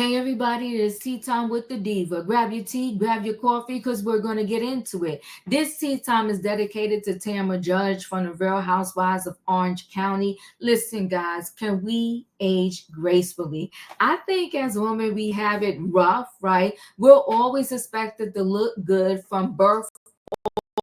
Hey everybody, it is tea time with the diva. Grab your tea, grab your coffee, because we're going to get into it. This tea time is dedicated to Tamra Judge from the Real Housewives of Orange County. Listen, guys, can we age gracefully? I think as women we have it rough, right? We're always expected to look good from birth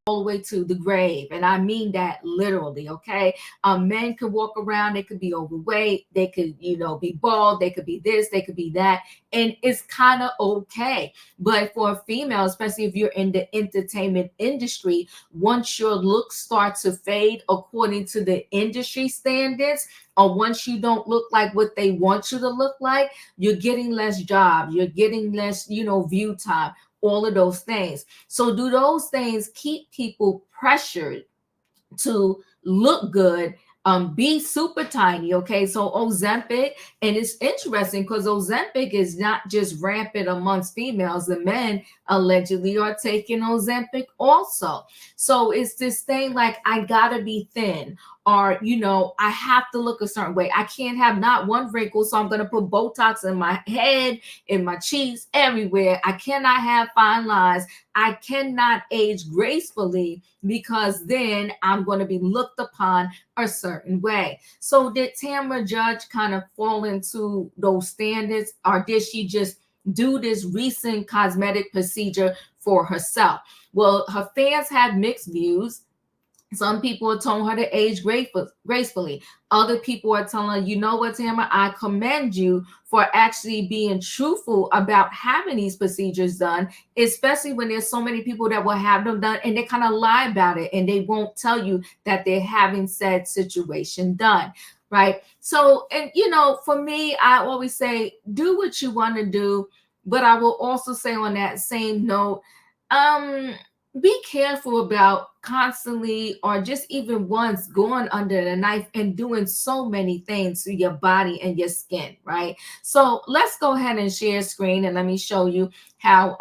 all the way to the grave. And I mean that literally, okay? Men could walk around, they could be overweight, they could, be bald, they could be this, they could be that. And it's kind of okay. But for a female, especially if you're in the entertainment industry, once your looks start to fade according to the industry standards, or once you don't look like what they want you to look like, you're getting less jobs, you're getting less, view time, all of those things. So do those things keep people pressured to look good, be super tiny? Okay, so Ozempic, and it's interesting because Ozempic is not just rampant amongst females. The men allegedly are taking Ozempic also. So it's this thing like, I gotta be thin, or I have to look a certain way. I can't have not one wrinkle, so I'm gonna put Botox in my head, in my cheeks, everywhere. I cannot have fine lines. I cannot age gracefully because then I'm going to be looked upon a certain way. So did Tamra Judge kind of fall into those standards, or did she just do this recent cosmetic procedure for herself? Well, her fans had mixed views. Some people are telling her to age gracefully. Other people are telling her, you know what, Tamara, I commend you for actually being truthful about having these procedures done, especially when there's so many people that will have them done and they kind of lie about it and they won't tell you that they're having said situation done. Right. So, and for me, I always say, do what you want to do. But I will also say on that same note, be careful about constantly or just even once going under the knife and doing so many things to your body and your skin, right? So let's go ahead and share screen and let me show you how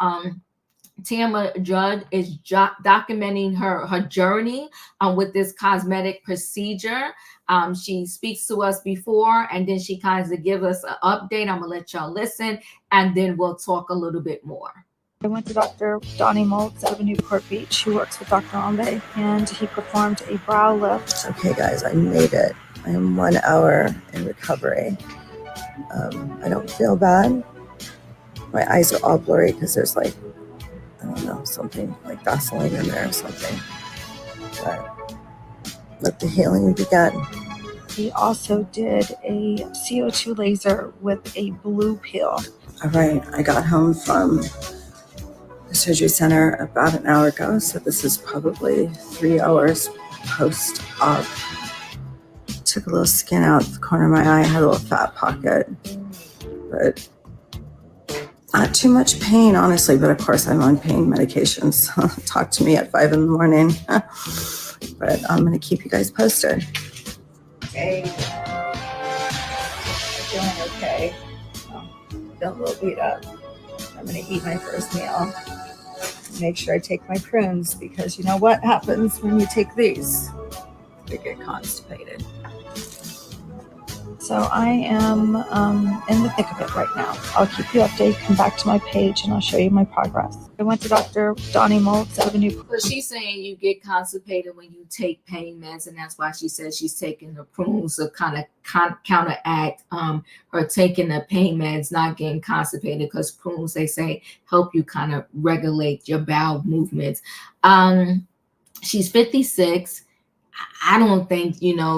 Tamra Judge is documenting her journey with this cosmetic procedure. She speaks to us before, and then she kind of gives us an update. I'm gonna let y'all listen, and then we'll talk a little bit more. I went to Dr. Donnie Moltz out of Newport Beach, who works with Dr. Ambe, and he performed a brow lift. Okay, guys, I made it. I am 1 hour in recovery. I don't feel bad. My eyes are all blurry because there's I don't know, something like Vaseline in there or something. But let the healing begin. He also did a CO2 laser with a blue peel. All right, I got home from the surgery center about an hour ago, so this is probably 3 hours post-op. Took a little skin out the corner of my eye, had a little fat pocket, but not too much pain, honestly. But of course, I'm on pain medications. Talk to me at 5 in the morning. But I'm going to keep you guys posted. Hey, feeling okay. Feeling a little beat up. I'm going to eat my first meal. Make sure I take my prunes, because you know what happens when you take these? They get constipated. So I am in the thick of it right now. I'll keep you updated. Come back to my page and I'll show you my progress. I went to Dr. Donnie Moltz out of Newport. But she's saying you get constipated when you take pain meds, and that's why she says she's taking the prunes to kind of counteract her taking the pain meds, not getting constipated, because prunes, they say, help you kind of regulate your bowel movements. She's 56. I don't think,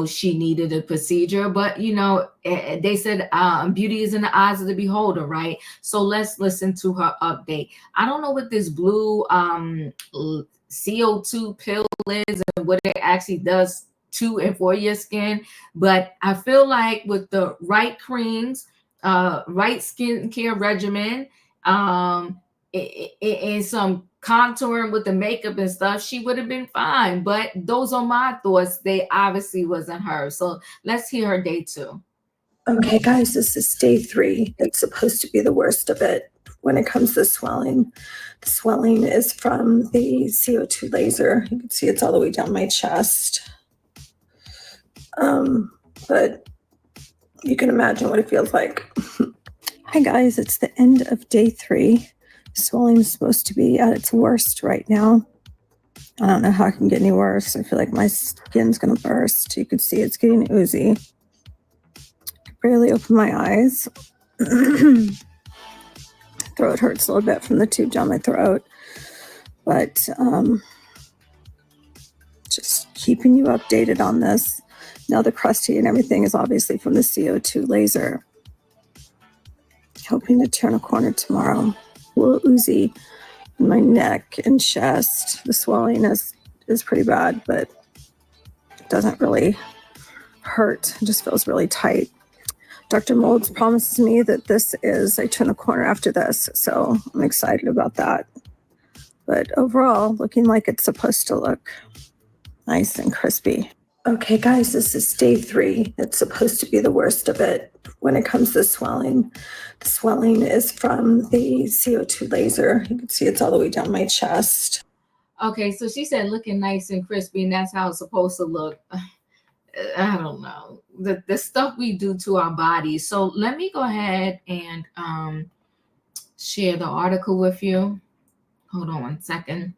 she needed a procedure, but, they said beauty is in the eyes of the beholder, right? So let's listen to her update. I don't know what this blue CO2 pill is and what it actually does to and for your skin, but I feel like with the right creams, right skincare regimen, and some contouring with the makeup and stuff, she would have been fine. But those are my thoughts. They obviously wasn't her. So let's hear her day 2. Okay, guys, this is day 3. It's supposed to be the worst of it when it comes to swelling. The swelling is from the CO2 laser. You can see it's all the way down my chest. But you can imagine what it feels like Hi guys, it's the end of day 3. Swelling is supposed to be at its worst right now. I don't know how it can get any worse. I feel like my skin's gonna burst. You can see it's getting oozy. I barely open my eyes. Throat hurts a little bit from the tube down my throat. But just keeping you updated on this. Now the crusty and everything is obviously from the CO2 laser. Hoping to turn a corner tomorrow. A little oozy in my neck and chest. The swelling is pretty bad, but it doesn't really hurt. It just feels really tight. Dr. Molds promises me that I turn a corner after this, so I'm excited about that. But overall, looking like it's supposed to look nice and crispy. Okay, guys, this is day 3. It's supposed to be the worst of it when it comes to swelling. The swelling is from the CO2 laser. You can see it's all the way down my chest. Okay, so she said looking nice and crispy, and that's how it's supposed to look. I don't know. The stuff we do to our bodies. So let me go ahead and share the article with you. Hold on one second.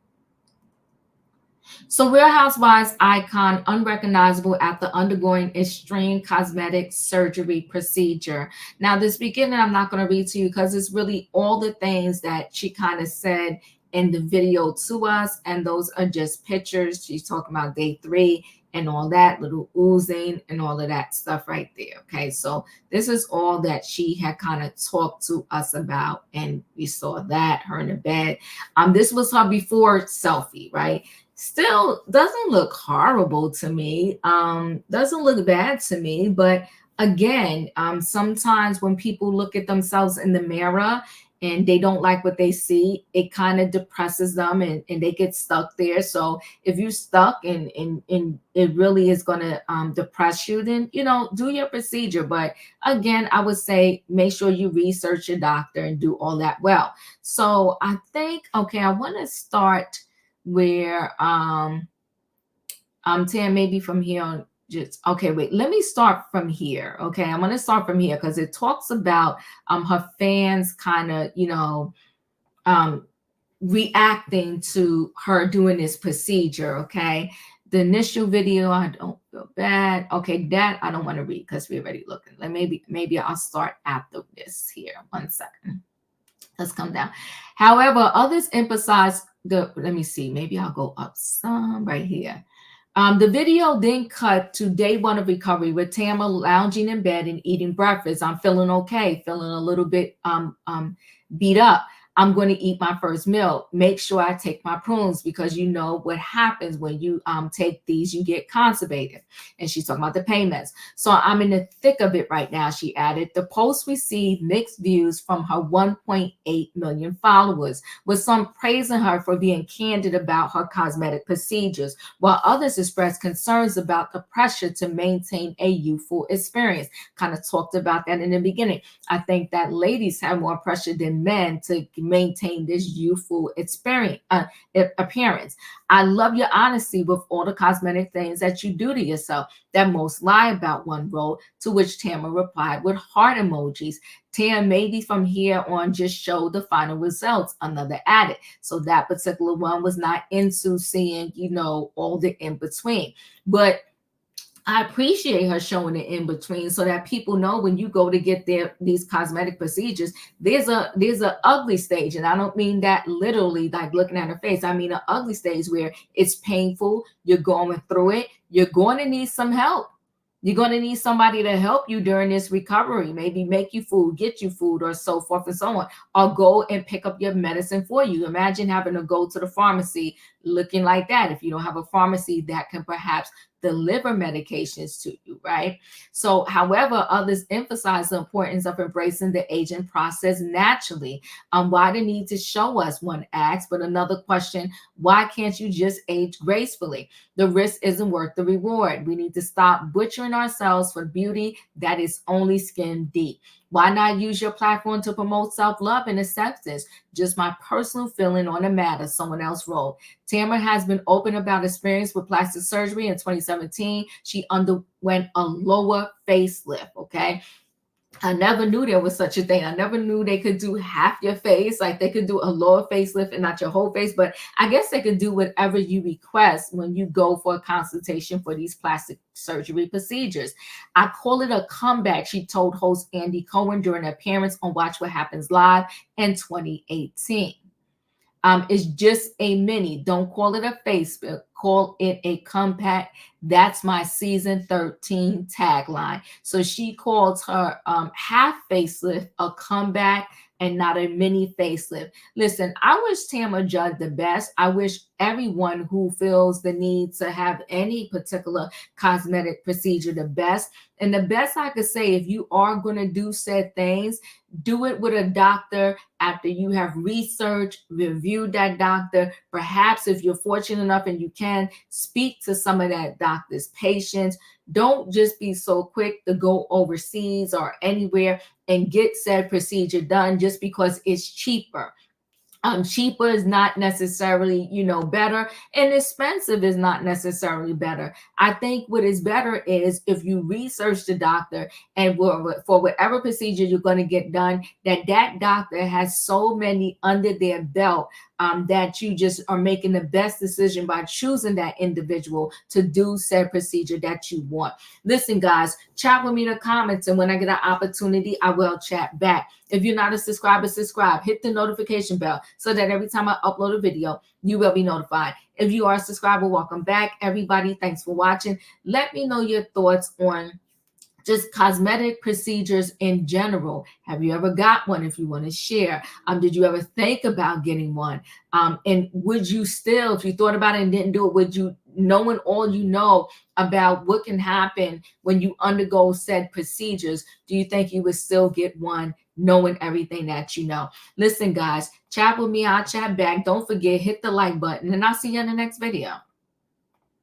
So Real Housewives icon unrecognizable after undergoing extreme cosmetic surgery procedure. Now, this beginning, I'm not going to read to you because it's really all the things that she kind of said in the video to us. And those are just pictures. She's talking about day 3 and all that little oozing and all of that stuff right there. Okay, so this is all that she had kind of talked to us about. And we saw that, her in the bed. This was her before selfie, right? Still doesn't look horrible to me. Doesn't look bad to me. But again, sometimes when people look at themselves in the mirror and they don't like what they see, it kind of depresses them and they get stuck there. So if you're stuck and it really is going to depress you, then, do your procedure. But again, I would say make sure you research your doctor and do all that well. So I think, okay, I want to start where Tam, maybe from here on, just okay, wait, let me start from here. Okay, I'm going to start from here because it talks about her fans kind of reacting to her doing this procedure. Okay, the initial video, I don't feel bad. Okay, that I don't want to read because we're already looking. Like maybe I'll start after this here. 1 second. Let's come down. However, others emphasize let me see, maybe I'll go up some right here. The video then cut to day 1 of recovery with Tamra lounging in bed and eating breakfast. I'm feeling okay, feeling a little bit beat up. I'm going to eat my first meal. Make sure I take my prunes because you know what happens when you take these, you get constipated. And she's talking about the pain meds. So I'm in the thick of it right now, she added. The post received mixed views from her 1.8 million followers, with some praising her for being candid about her cosmetic procedures, while others expressed concerns about the pressure to maintain a youthful experience. Kind of talked about that in the beginning. I think that ladies have more pressure than men to maintain this youthful appearance. I love your honesty with all the cosmetic things that you do to yourself that most lie about, one wrote, to which Tamra replied with heart emojis. Tam, maybe from here on just show the final results, another added. So that particular one was not into seeing, all the in between. But I appreciate her showing it in between so that people know when you go to get these cosmetic procedures, there's a ugly stage. And I don't mean that literally like looking at her face. I mean an ugly stage where it's painful. You're going through it. You're going to need some help. You're going to need somebody to help you during this recovery, maybe make you food, get you food, or so forth and so on, or go and pick up your medicine for you. Imagine having to go to the pharmacy looking like that if you don't have a pharmacy that can perhaps deliver medications to you, right? So, however, others emphasize the importance of embracing the aging process naturally. Why the need to show us, one asks, but another question, why can't you just age gracefully? The risk isn't worth the reward. We need to stop butchering ourselves for beauty that is only skin deep. Why not use your platform to promote self-love and acceptance? Just my personal feeling on the matter, someone else wrote. Tamra has been open about experience with plastic surgery in 2017. She underwent a lower facelift, okay? I never knew there was such a thing. I never knew they could do half your face, like they could do a lower facelift and not your whole face. But I guess they could do whatever you request when you go for a consultation for these plastic surgery procedures. I call it a comeback, she told host Andy Cohen during an appearance on Watch What Happens Live in 2018. It's just a mini. Don't call it a Facebook. Call it a compact. That's my season 13 tagline. So she calls her half facelift a comeback and not a mini facelift. Listen, I wish Tamra Judd the best. I wish everyone who feels the need to have any particular cosmetic procedure the best. And the best I could say, if you are going to do said things, do it with a doctor after you have researched, reviewed that doctor. Perhaps if you're fortunate enough and you can, speak to some of that doctor's patients. Don't just be so quick to go overseas or anywhere and get said procedure done just because it's cheaper. Cheaper is not necessarily, better, and expensive is not necessarily better. I think what is better is if you research the doctor and for whatever procedure you're going to get done, that doctor has so many under their belt, that you just are making the best decision by choosing that individual to do said procedure that you want. Listen, guys, chat with me in the comments, and when I get an opportunity, I will chat back. If you're not a subscriber, subscribe. Hit the notification bell so that every time I upload a video, you will be notified. If you are a subscriber, welcome back. Everybody, thanks for watching. Let me know your thoughts on just cosmetic procedures in general. Have you ever got one? If you want to share, did you ever think about getting one? And would you still, if you thought about it and didn't do it, would you, knowing all you know about what can happen when you undergo said procedures, do you think you would still get one knowing everything that you know? Listen, guys, chat with me, I'll chat back. Don't forget, hit the like button, and I'll see you in the next video.